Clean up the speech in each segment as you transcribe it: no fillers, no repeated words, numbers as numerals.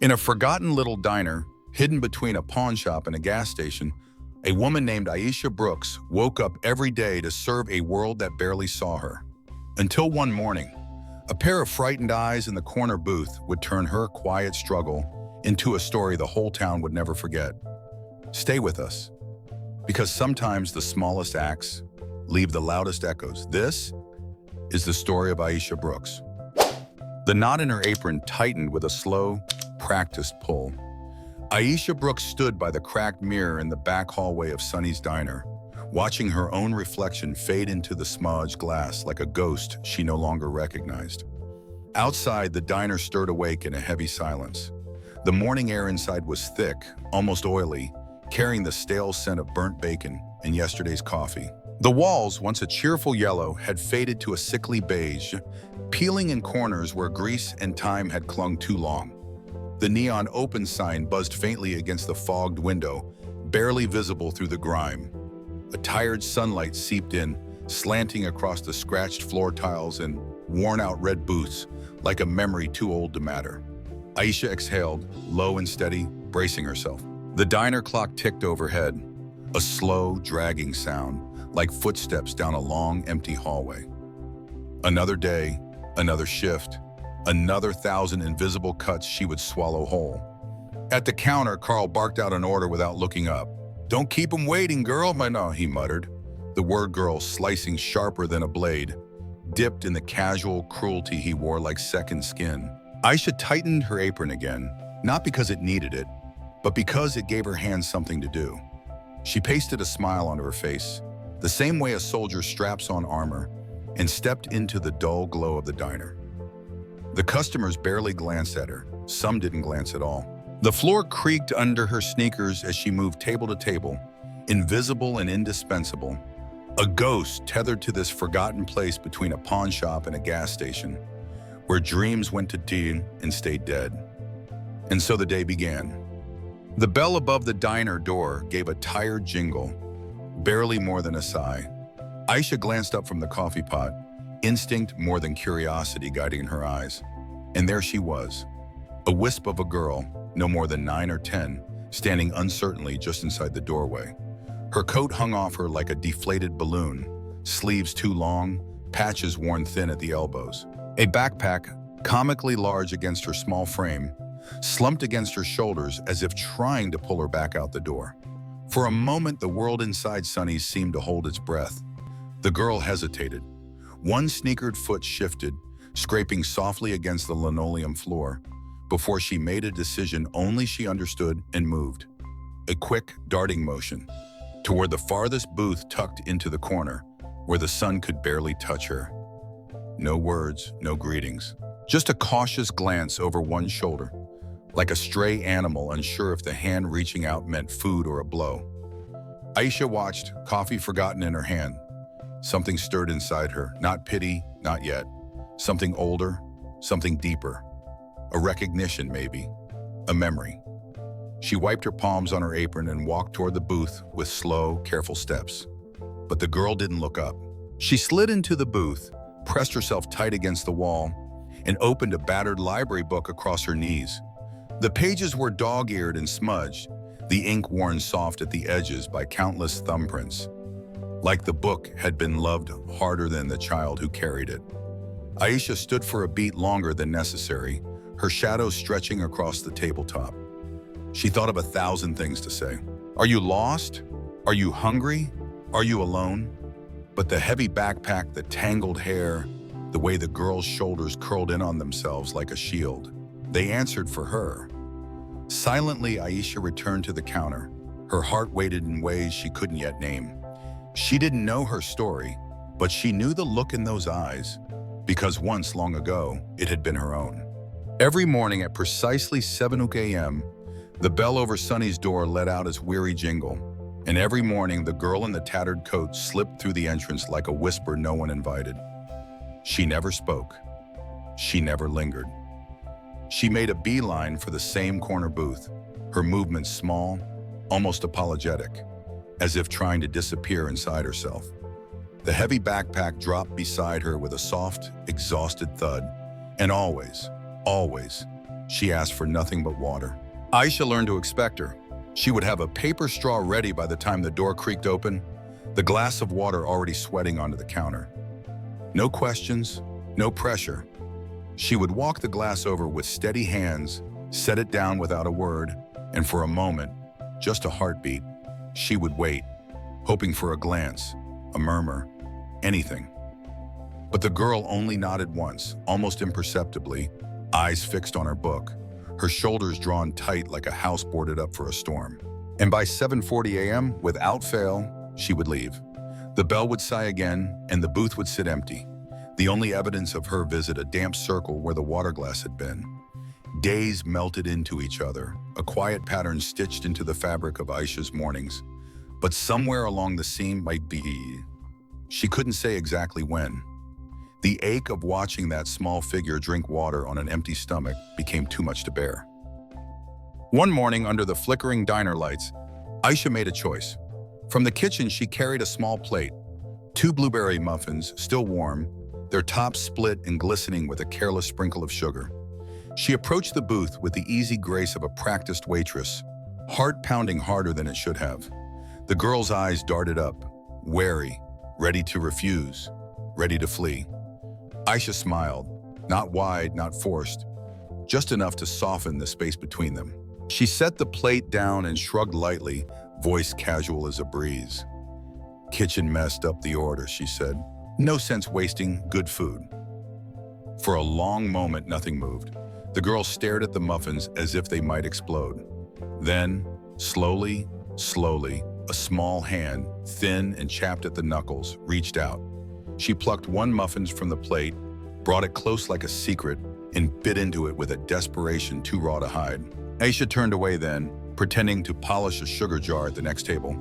In a forgotten little diner, hidden between a pawn shop and a gas station, a woman named Aisha Brooks woke up every day to serve a world that barely saw her. Until one morning, a pair of frightened eyes in the corner booth would turn her quiet struggle into a story the whole town would never forget. Stay with us, because sometimes the smallest acts leave the loudest echoes. This is the story of Aisha Brooks. The knot in her apron tightened with a slow, practiced pull. Aisha Brooks stood by the cracked mirror in the back hallway of Sonny's diner, watching her own reflection fade into the smudged glass like a ghost she no longer recognized. Outside, the diner stirred awake in a heavy silence. The morning air inside was thick, almost oily, carrying the stale scent of burnt bacon and yesterday's coffee. The walls, once a cheerful yellow, had faded to a sickly beige, peeling in corners where grease and time had clung too long. The neon open sign buzzed faintly against the fogged window, barely visible through the grime. A tired sunlight seeped in, slanting across the scratched floor tiles and worn-out red booths like a memory too old to matter. Aisha exhaled, low and steady, bracing herself. The diner clock ticked overhead, a slow, dragging sound, like footsteps down a long, empty hallway. Another day, another shift, another 1,000 invisible cuts she would swallow whole. At the counter, Carl barked out an order without looking up. "Don't keep him waiting, girl." "No," he muttered, the word girl slicing sharper than a blade, dipped in the casual cruelty he wore like second skin. Aisha tightened her apron again, not because it needed it, but because it gave her hands something to do. She pasted a smile onto her face, the same way a soldier straps on armor, and stepped into the dull glow of the diner. The customers barely glanced at her. Some didn't glance at all. The floor creaked under her sneakers as she moved table to table, invisible and indispensable. A ghost tethered to this forgotten place between a pawn shop and a gas station, where dreams went to tea and stayed dead. And so the day began. The bell above the diner door gave a tired jingle, barely more than a sigh. Aisha glanced up from the coffee pot, instinct more than curiosity guiding her eyes. And there she was, a wisp of a girl, no more than 9 or 10, standing uncertainly just inside the doorway. Her coat hung off her like a deflated balloon, sleeves too long, patches worn thin at the elbows. A backpack, comically large against her small frame, slumped against her shoulders as if trying to pull her back out the door. For a moment, the world inside Sonny's seemed to hold its breath. The girl hesitated. One sneakered foot shifted, scraping softly against the linoleum floor, before she made a decision only she understood and moved. A quick, darting motion toward the farthest booth tucked into the corner, where the sun could barely touch her. No words, no greetings. Just a cautious glance over one shoulder, like a stray animal unsure if the hand reaching out meant food or a blow. Aisha watched, coffee forgotten in her hand. Something stirred inside her, not pity, not yet. Something older, something deeper. A recognition, maybe. A memory. She wiped her palms on her apron and walked toward the booth with slow, careful steps. But the girl didn't look up. She slid into the booth, pressed herself tight against the wall, and opened a battered library book across her knees. The pages were dog-eared and smudged, the ink worn soft at the edges by countless thumbprints, like the book had been loved harder than the child who carried it. Aisha stood for a beat longer than necessary, her shadow stretching across the tabletop. She thought of 1,000 things to say. Are you lost? Are you hungry? Are you alone? But the heavy backpack, the tangled hair, the way the girl's shoulders curled in on themselves like a shield, they answered for her. Silently, Aisha returned to the counter, her heart weighted in ways she couldn't yet name. She didn't know her story, but she knew the look in those eyes, because once, long ago, it had been her own. Every morning at precisely 7 a.m., the bell over Sonny's door let out its weary jingle, and every morning the girl in the tattered coat slipped through the entrance like a whisper no one invited. She never spoke. She never lingered. She made a beeline for the same corner booth, her movements small, almost apologetic, as if trying to disappear inside herself. The heavy backpack dropped beside her with a soft, exhausted thud, and always, She asked for nothing but water. Aisha learned to expect her. She would have a paper straw ready by the time the door creaked open, the glass of water already sweating onto the counter. No questions, no pressure. She would walk the glass over with steady hands, set it down without a word, and for a moment, just a heartbeat, she would wait, hoping for a glance, a murmur, anything. But the girl only nodded once, almost imperceptibly, eyes fixed on her book, her shoulders drawn tight like a house boarded up for a storm. And by 7:40 a.m., without fail, she would leave. The bell would sigh again, and the booth would sit empty. The only evidence of her visit, a damp circle where the water glass had been. Days melted into each other, a quiet pattern stitched into the fabric of Aisha's mornings. But somewhere along the seam might be. She couldn't say exactly when. The ache of watching that small figure drink water on an empty stomach became too much to bear. One morning, under the flickering diner lights, Aisha made a choice. From the kitchen, she carried a small plate, 2 blueberry muffins, still warm, their tops split and glistening with a careless sprinkle of sugar. She approached the booth with the easy grace of a practiced waitress, heart pounding harder than it should have. The girl's eyes darted up, wary, ready to refuse, ready to flee. Aisha smiled, not wide, not forced, just enough to soften the space between them. She set the plate down and shrugged lightly, voice casual as a breeze. "Kitchen messed up the order," she said. "No sense wasting good food." For a long moment, nothing moved. The girl stared at the muffins as if they might explode. Then, slowly, a small hand, thin and chapped at the knuckles, reached out. She plucked one muffin from the plate, brought it close like a secret, and bit into it with a desperation too raw to hide. Aisha turned away then, pretending to polish a sugar jar at the next table,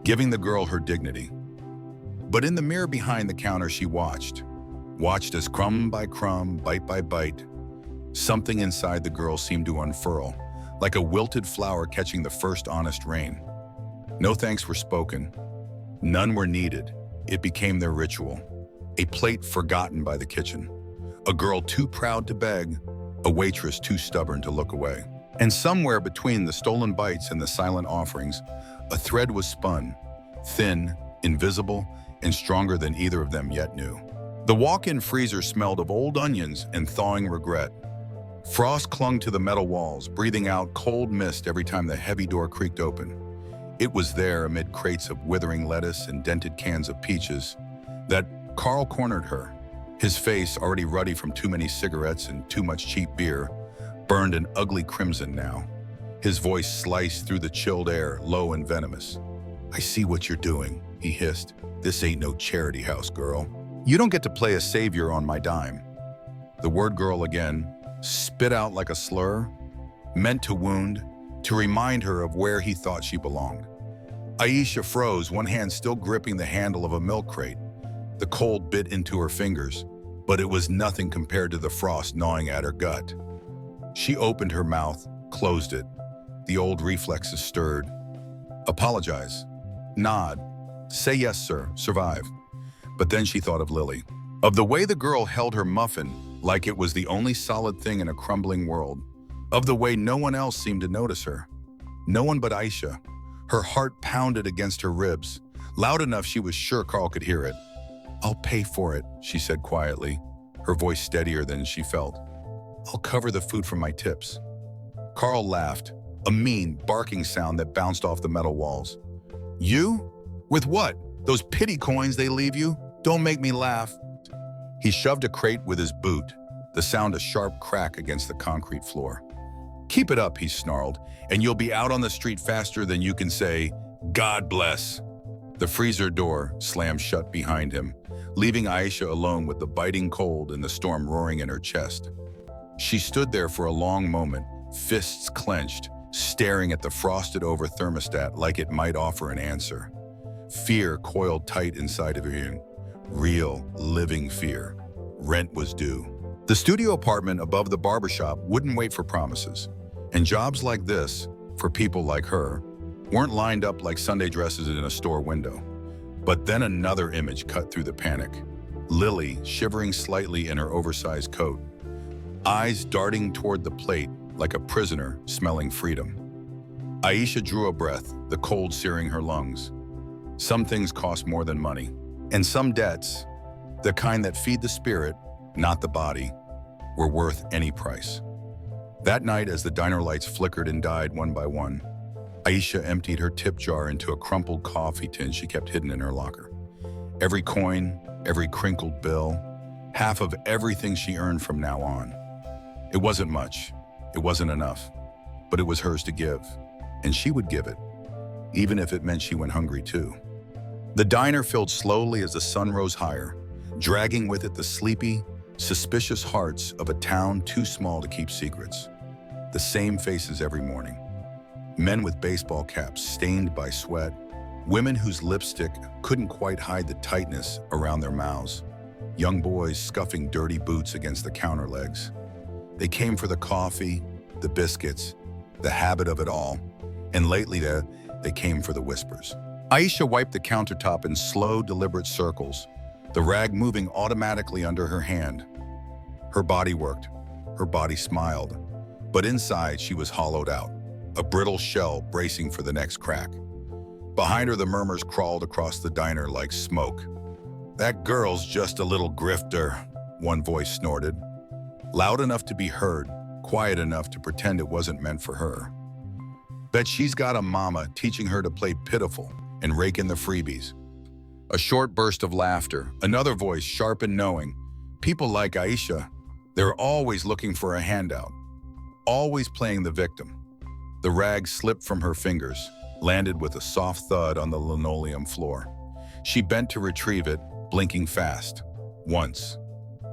giving the girl her dignity. But in the mirror behind the counter, she watched as crumb by crumb, bite by bite, something inside the girl seemed to unfurl, like a wilted flower catching the first honest rain. No thanks were spoken. None were needed. It became their ritual. A plate forgotten by the kitchen. A girl too proud to beg. A waitress too stubborn to look away. And somewhere between the stolen bites and the silent offerings, a thread was spun, thin, invisible, and stronger than either of them yet knew. The walk-in freezer smelled of old onions and thawing regret. Frost clung to the metal walls, breathing out cold mist every time the heavy door creaked open. It was there, amid crates of withering lettuce and dented cans of peaches, that Carl cornered her. His face, already ruddy from too many cigarettes and too much cheap beer, burned an ugly crimson now. His voice sliced through the chilled air, low and venomous. "I see what you're doing," he hissed. "This ain't no charity house, girl. You don't get to play a savior on my dime." The word girl again, spit out like a slur, meant to wound, to remind her of where he thought she belonged. Aisha froze, one hand still gripping the handle of a milk crate. The cold bit into her fingers, but it was nothing compared to the frost gnawing at her gut. She opened her mouth, closed it. The old reflexes stirred. Apologize. Nod. Say yes, sir. Survive. But then she thought of Lily. Of the way the girl held her muffin like it was the only solid thing in a crumbling world. Of the way no one else seemed to notice her. No one but Aisha. Her heart pounded against her ribs, loud enough she was sure Carl could hear it. "I'll pay for it," she said quietly, her voice steadier than she felt. "I'll cover the food from my tips." Carl laughed, a mean, barking sound that bounced off the metal walls. "You? With what? Those pity coins they leave you? Don't make me laugh." He shoved a crate with his boot, the sound a sharp crack against the concrete floor. "Keep it up," he snarled, "and you'll be out on the street faster than you can say, 'God bless.'" The freezer door slammed shut behind him, leaving Aisha alone with the biting cold and the storm roaring in her chest. She stood there for a long moment, fists clenched, staring at the frosted-over thermostat like it might offer an answer. Fear coiled tight inside of her. Real, living fear. Rent was due. The studio apartment above the barbershop wouldn't wait for promises. And jobs like this, for people like her, weren't lined up like Sunday dresses in a store window. But then another image cut through the panic. Lily, shivering slightly in her oversized coat, eyes darting toward the plate, like a prisoner smelling freedom. Aisha drew a breath, the cold searing her lungs. Some things cost more than money, and some debts, the kind that feed the spirit, not the body, were worth any price. That night, as the diner lights flickered and died one by one, Aisha emptied her tip jar into a crumpled coffee tin she kept hidden in her locker. Every coin, every crinkled bill, half of everything she earned from now on. It wasn't much, it wasn't enough, but it was hers to give, and she would give it, even if it meant she went hungry too. The diner filled slowly as the sun rose higher, dragging with it the sleepy, suspicious hearts of a town too small to keep secrets. The same faces every morning. Men with baseball caps stained by sweat, women whose lipstick couldn't quite hide the tightness around their mouths, young boys scuffing dirty boots against the counter legs. They came for the coffee, the biscuits, the habit of it all, and lately they came for the whispers. Aisha wiped the countertop in slow, deliberate circles, the rag moving automatically under her hand. Her body worked, her body smiled, but inside she was hollowed out, a brittle shell bracing for the next crack. Behind her, the murmurs crawled across the diner like smoke. "That girl's just a little grifter," one voice snorted, loud enough to be heard, quiet enough to pretend it wasn't meant for her. "Bet she's got a mama teaching her to play pitiful and rake in the freebies." A short burst of laughter, another voice sharp and knowing. "People like Aisha, they're always looking for a handout, always playing the victim." The rag slipped from her fingers, landed with a soft thud on the linoleum floor. She bent to retrieve it, blinking fast. Once,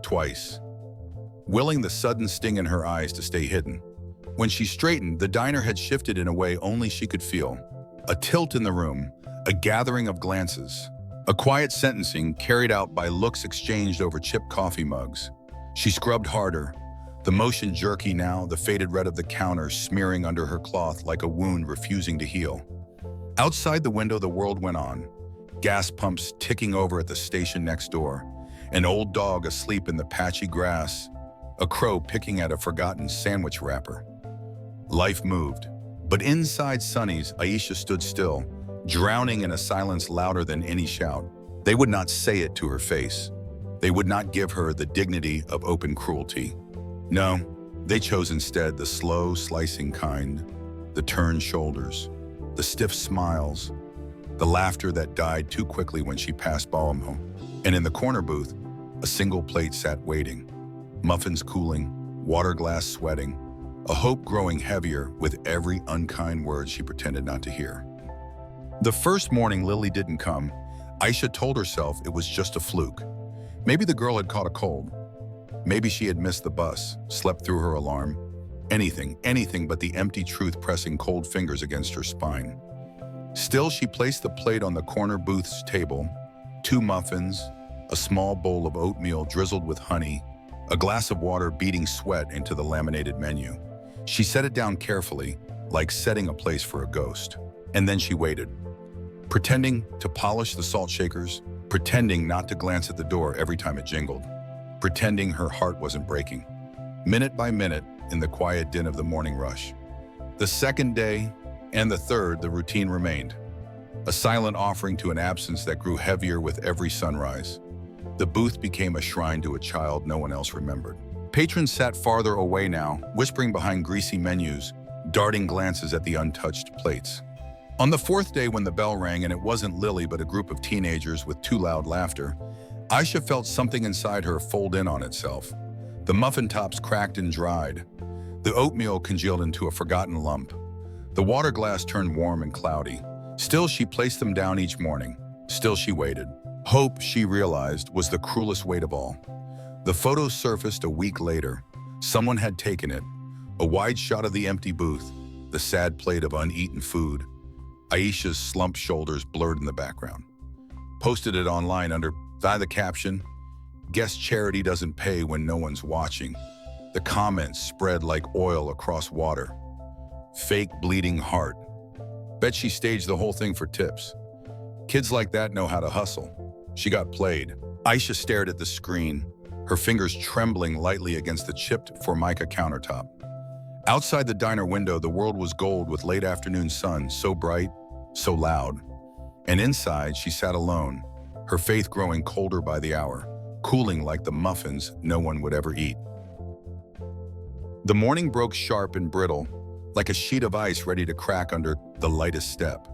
twice, willing the sudden sting in her eyes to stay hidden. When she straightened, the diner had shifted in a way only she could feel. A tilt in the room, a gathering of glances, a quiet sentencing carried out by looks exchanged over chipped coffee mugs. She scrubbed harder, the motion jerky now, the faded red of the counter smearing under her cloth like a wound refusing to heal. Outside the window, the world went on. Gas pumps ticking over at the station next door, an old dog asleep in the patchy grass, a crow picking at a forgotten sandwich wrapper. Life moved, but inside Sonny's, Aisha stood still, drowning in a silence louder than any shout. They would not say it to her face. They would not give her the dignity of open cruelty. No, they chose instead the slow, slicing kind, the turned shoulders, the stiff smiles, the laughter that died too quickly when she passed Balmo. And in the corner booth, a single plate sat waiting, muffins cooling, water glass sweating, a hope growing heavier with every unkind word she pretended not to hear. The first morning Lily didn't come, Aisha told herself it was just a fluke. Maybe the girl had caught a cold. Maybe she had missed the bus, slept through her alarm. Anything but the empty truth pressing cold fingers against her spine. Still, she placed the plate on the corner booth's table, 2 muffins, a small bowl of oatmeal drizzled with honey, a glass of water beating sweat into the laminated menu. She set it down carefully, like setting a place for a ghost. And then she waited, pretending to polish the salt shakers, pretending not to glance at the door every time it jingled, pretending her heart wasn't breaking. Minute by minute, in the quiet din of the morning rush. The second day and the third, the routine remained. A silent offering to an absence that grew heavier with every sunrise. The booth became a shrine to a child no one else remembered. Patrons sat farther away now, whispering behind greasy menus, darting glances at the untouched plates. On the 4th day, when the bell rang and it wasn't Lily but a group of teenagers with too loud laughter, Aisha felt something inside her fold in on itself. The muffin tops cracked and dried. The oatmeal congealed into a forgotten lump. The water glass turned warm and cloudy. Still, she placed them down each morning. Still, she waited. Hope, she realized, was the cruelest weight of all. The photo surfaced a week later. Someone had taken it. A wide shot of the empty booth, the sad plate of uneaten food. Aisha's slumped shoulders blurred in the background. Posted it online under the caption, "Guess charity doesn't pay when no one's watching." The comments spread like oil across water. Fake bleeding heart. Bet she staged the whole thing for tips. Kids like that know how to hustle. She got played. Aisha stared at the screen, her fingers trembling lightly against the chipped Formica countertop. Outside the diner window, the world was gold with late afternoon sun, so bright, so loud. And inside, she sat alone, her faith growing colder by the hour, cooling like the muffins no one would ever eat. The morning broke sharp and brittle, like a sheet of ice ready to crack under the lightest step.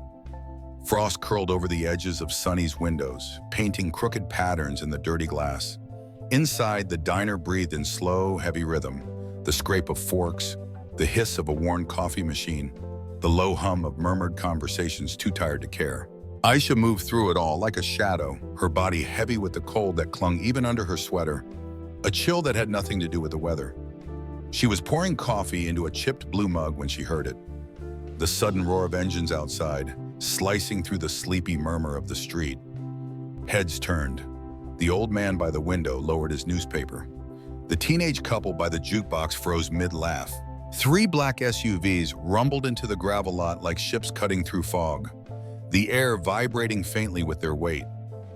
Frost curled over the edges of Sunny's windows, painting crooked patterns in the dirty glass. Inside, the diner breathed in slow, heavy rhythm, the scrape of forks, the hiss of a worn coffee machine, the low hum of murmured conversations too tired to care. Aisha moved through it all like a shadow, her body heavy with the cold that clung even under her sweater, a chill that had nothing to do with the weather. She was pouring coffee into a chipped blue mug when she heard it. The sudden roar of engines outside, slicing through the sleepy murmur of the street. Heads turned. The old man by the window lowered his newspaper. The teenage couple by the jukebox froze mid-laugh. 3 black SUVs rumbled into the gravel lot like ships cutting through fog, the air vibrating faintly with their weight.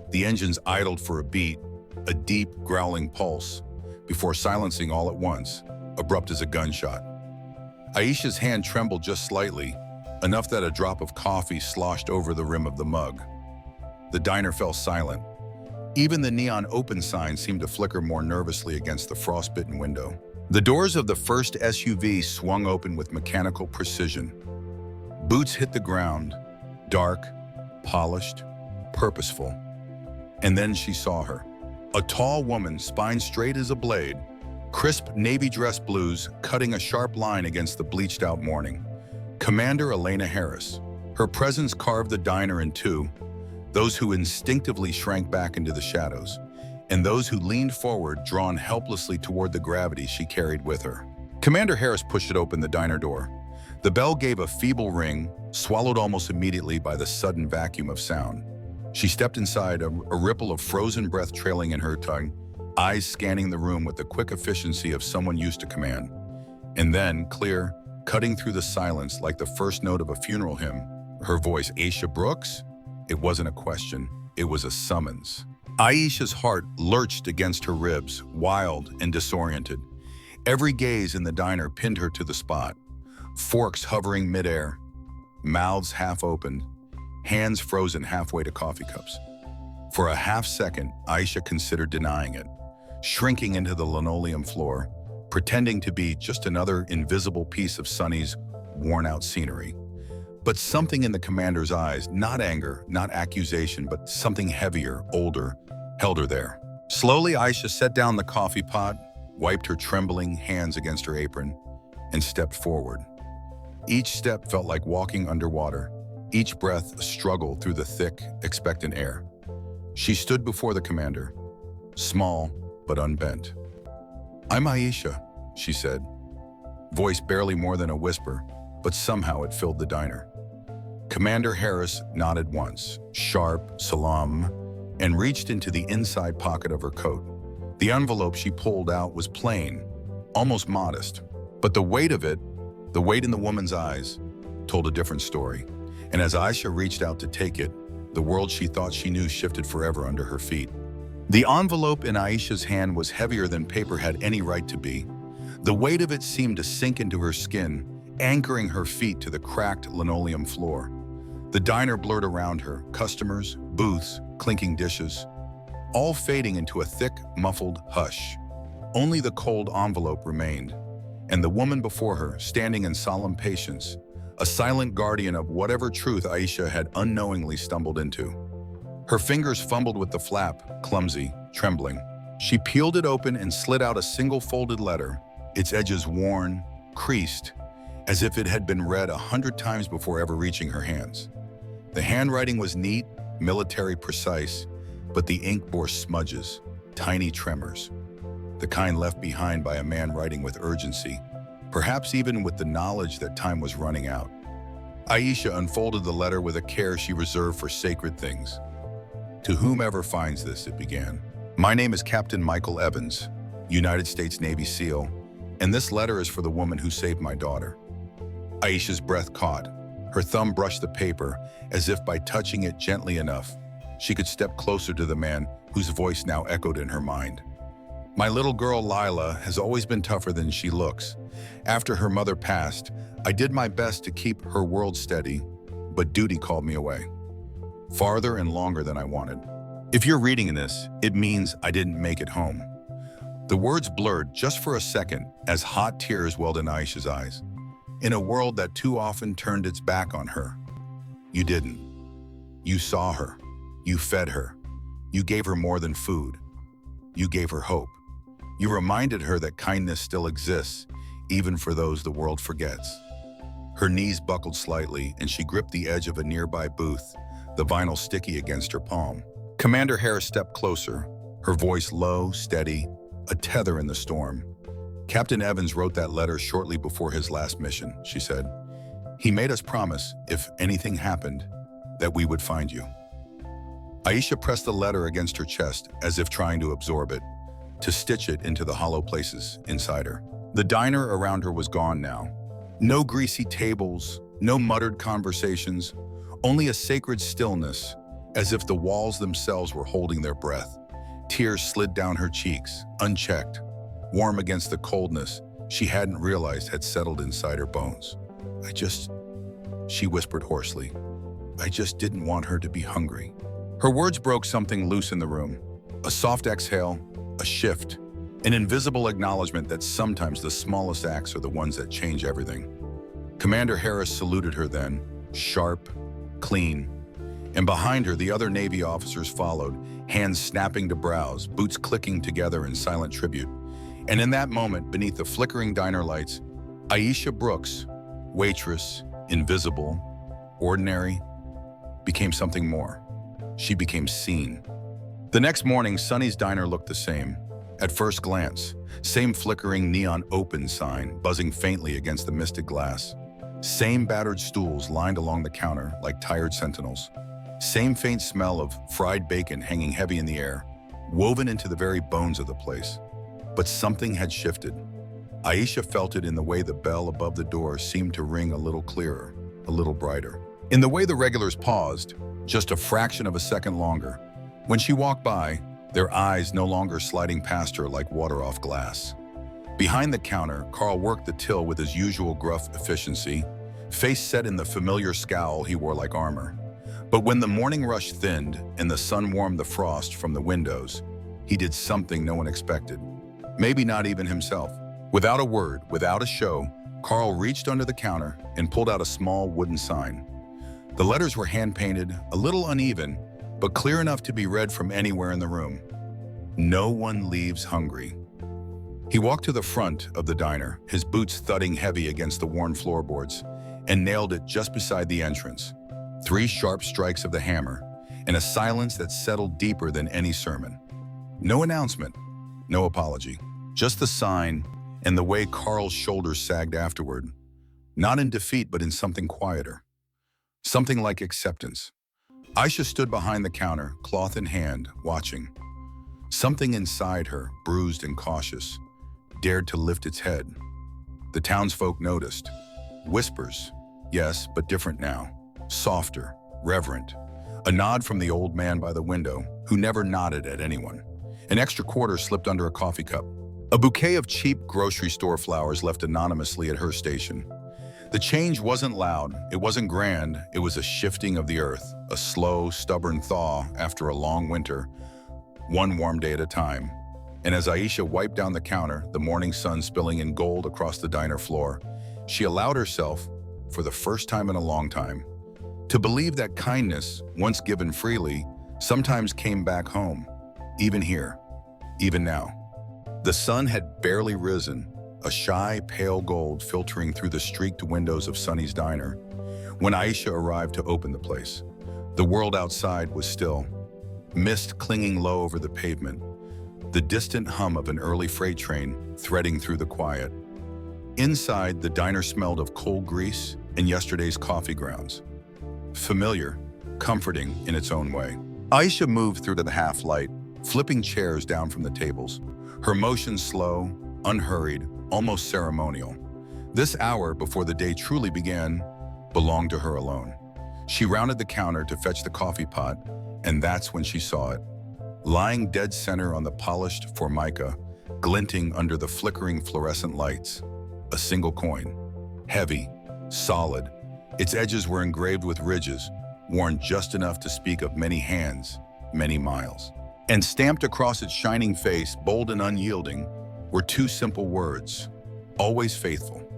The engines idled for a beat, a deep, growling pulse, before silencing all at once, abrupt as a gunshot. Aisha's hand trembled just slightly, enough that a drop of coffee sloshed over the rim of the mug. The diner fell silent. Even the neon open sign seemed to flicker more nervously against the frostbitten window. The doors of the first SUV swung open with mechanical precision. Boots hit the ground, dark, polished, purposeful. And then she saw her. A tall woman, spine straight as a blade, crisp navy dress blues cutting a sharp line against the bleached-out morning. Commander Elena Harris. Her presence carved the diner in two, those who instinctively shrank back into the shadows, and those who leaned forward, drawn helplessly toward the gravity she carried with her. Commander Harris pushed it open, the diner door. The bell gave a feeble ring, swallowed almost immediately by the sudden vacuum of sound. She stepped inside, a ripple of frozen breath trailing in her tongue, eyes scanning the room with the quick efficiency of someone used to command. And then, clear, cutting through the silence like the first note of a funeral hymn, her voice, "Aisha Brooks?" It wasn't a question, it was a summons. Aisha's heart lurched against her ribs, wild and disoriented. Every gaze in the diner pinned her to the spot. Forks hovering midair, mouths half opened, hands frozen halfway to coffee cups. For a half second, Aisha considered denying it, shrinking into the linoleum floor, pretending to be just another invisible piece of Sunny's worn-out scenery. But something in the commander's eyes, not anger, not accusation, but something heavier, older, held her there. Slowly, Aisha set down the coffee pot, wiped her trembling hands against her apron, and stepped forward. Each step felt like walking underwater, each breath a struggle through the thick, expectant air. She stood before the commander, small but unbent. "I'm Aisha," she said, voice barely more than a whisper, but somehow it filled the diner. Commander Harris nodded once, sharp, salaam, and reached into the inside pocket of her coat. The envelope she pulled out was plain, almost modest, but the weight of it, the weight in the woman's eyes, told a different story. And as Aisha reached out to take it, the world she thought she knew shifted forever under her feet. The envelope in Aisha's hand was heavier than paper had any right to be. The weight of it seemed to sink into her skin, anchoring her feet to the cracked linoleum floor. The diner blurred around her, customers, booths, clinking dishes, all fading into a thick, muffled hush. Only the cold envelope remained, and the woman before her, standing in solemn patience, a silent guardian of whatever truth Aisha had unknowingly stumbled into. Her fingers fumbled with the flap, clumsy, trembling. She peeled it open and slid out a single folded letter, its edges worn, creased, as if it had been read 100 times before ever reaching her hands. The handwriting was neat, military precise, but the ink bore smudges, tiny tremors, the kind left behind by a man writing with urgency, perhaps even with the knowledge that time was running out. Aisha unfolded the letter with a care she reserved for sacred things. "To whomever finds this," it began. "My name is Captain Michael Evans, United States Navy SEAL, and this letter is for the woman who saved my daughter." Aisha's breath caught. Her thumb brushed the paper, as if by touching it gently enough, she could step closer to the man whose voice now echoed in her mind. My little girl Lila has always been tougher than she looks. After her mother passed, I did my best to keep her world steady, but duty called me away. Farther and longer than I wanted. If you're reading this, it means I didn't make it home. The words blurred just for a second as hot tears welled in Aisha's eyes. In a world that too often turned its back on her. You didn't. You saw her. You fed her. You gave her more than food. You gave her hope. You reminded her that kindness still exists, even for those the world forgets. Her knees buckled slightly, and she gripped the edge of a nearby booth, the vinyl sticky against her palm. Commander Harris stepped closer, her voice low, steady, a tether in the storm. Captain Evans wrote that letter shortly before his last mission, she said. He made us promise, if anything happened, that we would find you. Aisha pressed the letter against her chest as if trying to absorb it, to stitch it into the hollow places inside her. The diner around her was gone now. No greasy tables, no muttered conversations, only a sacred stillness, as if the walls themselves were holding their breath. Tears slid down her cheeks, unchecked, warm against the coldness she hadn't realized had settled inside her bones. She whispered hoarsely, I just didn't want her to be hungry. Her words broke something loose in the room. A soft exhale, a shift, an invisible acknowledgement that sometimes the smallest acts are the ones that change everything. Commander Harris saluted her then, sharp, clean, and behind her the other Navy officers followed, hands snapping to brows, boots clicking together in silent tribute. And in that moment, beneath the flickering diner lights, Aisha Brooks, waitress, invisible, ordinary, became something more. She became seen. The next morning, Sonny's diner looked the same. At first glance, same flickering neon open sign buzzing faintly against the misted glass. Same battered stools lined along the counter like tired sentinels. Same faint smell of fried bacon hanging heavy in the air, woven into the very bones of the place. But something had shifted. Aisha felt it in the way the bell above the door seemed to ring a little clearer, a little brighter. In the way the regulars paused, just a fraction of a second longer. When she walked by, their eyes no longer sliding past her like water off glass. Behind the counter, Carl worked the till with his usual gruff efficiency, face set in the familiar scowl he wore like armor. But when the morning rush thinned and the sun warmed the frost from the windows, he did something no one expected. Maybe not even himself. Without a word, without a show, Carl reached under the counter and pulled out a small wooden sign. The letters were hand-painted, a little uneven, but clear enough to be read from anywhere in the room. No one leaves hungry. He walked to the front of the diner, his boots thudding heavy against the worn floorboards, and nailed it just beside the entrance. 3 sharp strikes of the hammer, and a silence that settled deeper than any sermon. No announcement, no apology, just the sign and the way Carl's shoulders sagged afterward, not in defeat but in something quieter. Something like acceptance. Aisha stood behind the counter, cloth in hand, watching. Something inside her, bruised and cautious, dared to lift its head. The townsfolk noticed. Whispers, yes, but different now. Softer, reverent. A nod from the old man by the window, who never nodded at anyone. An extra quarter slipped under a coffee cup. A bouquet of cheap grocery store flowers left anonymously at her station. The change wasn't loud, it wasn't grand, it was a shifting of the earth, a slow, stubborn thaw after a long winter, one warm day at a time. And as Aisha wiped down the counter, the morning sun spilling in gold across the diner floor, she allowed herself, for the first time in a long time, to believe that kindness, once given freely, sometimes came back home, even here, even now. The sun had barely risen, a shy, pale gold filtering through the streaked windows of Sonny's diner, when Aisha arrived to open the place. The world outside was still, mist clinging low over the pavement, the distant hum of an early freight train threading through the quiet. Inside, the diner smelled of cold grease and yesterday's coffee grounds. Familiar, comforting in its own way. Aisha moved through to the half-light, flipping chairs down from the tables, her motion slow, unhurried, almost ceremonial. This hour before the day truly began belonged to her alone. She rounded the counter to fetch the coffee pot, and that's when she saw it. Lying dead center on the polished formica, glinting under the flickering fluorescent lights. A single coin, heavy, solid. Its edges were engraved with ridges, worn just enough to speak of many hands, many miles. And stamped across its shining face, bold and unyielding, were two simple words: always faithful.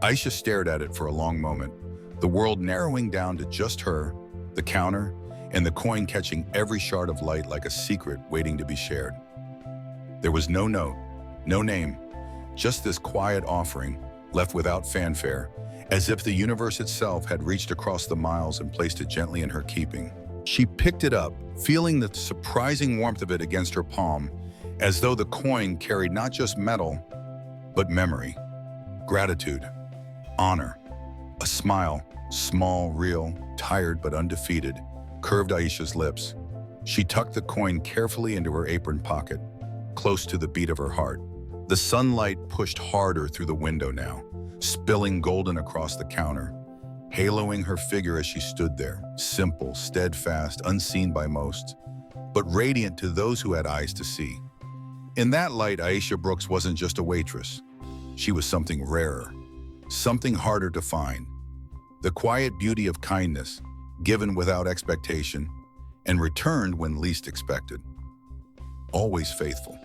Aisha stared at it for a long moment, the world narrowing down to just her, the counter, and the coin catching every shard of light like a secret waiting to be shared. There was no note, no name, just this quiet offering, left without fanfare, as if the universe itself had reached across the miles and placed it gently in her keeping. She picked it up, feeling the surprising warmth of it against her palm, as though the coin carried not just metal, but memory, gratitude, honor. A smile, small, real, tired but undefeated, curved Aisha's lips. She tucked the coin carefully into her apron pocket, close to the beat of her heart. The sunlight pushed harder through the window now, spilling golden across the counter, haloing her figure as she stood there, simple, steadfast, unseen by most, but radiant to those who had eyes to see. In that light, Aisha Brooks wasn't just a waitress. She was something rarer, something harder to find. The quiet beauty of kindness, given without expectation, and returned when least expected. Always faithful.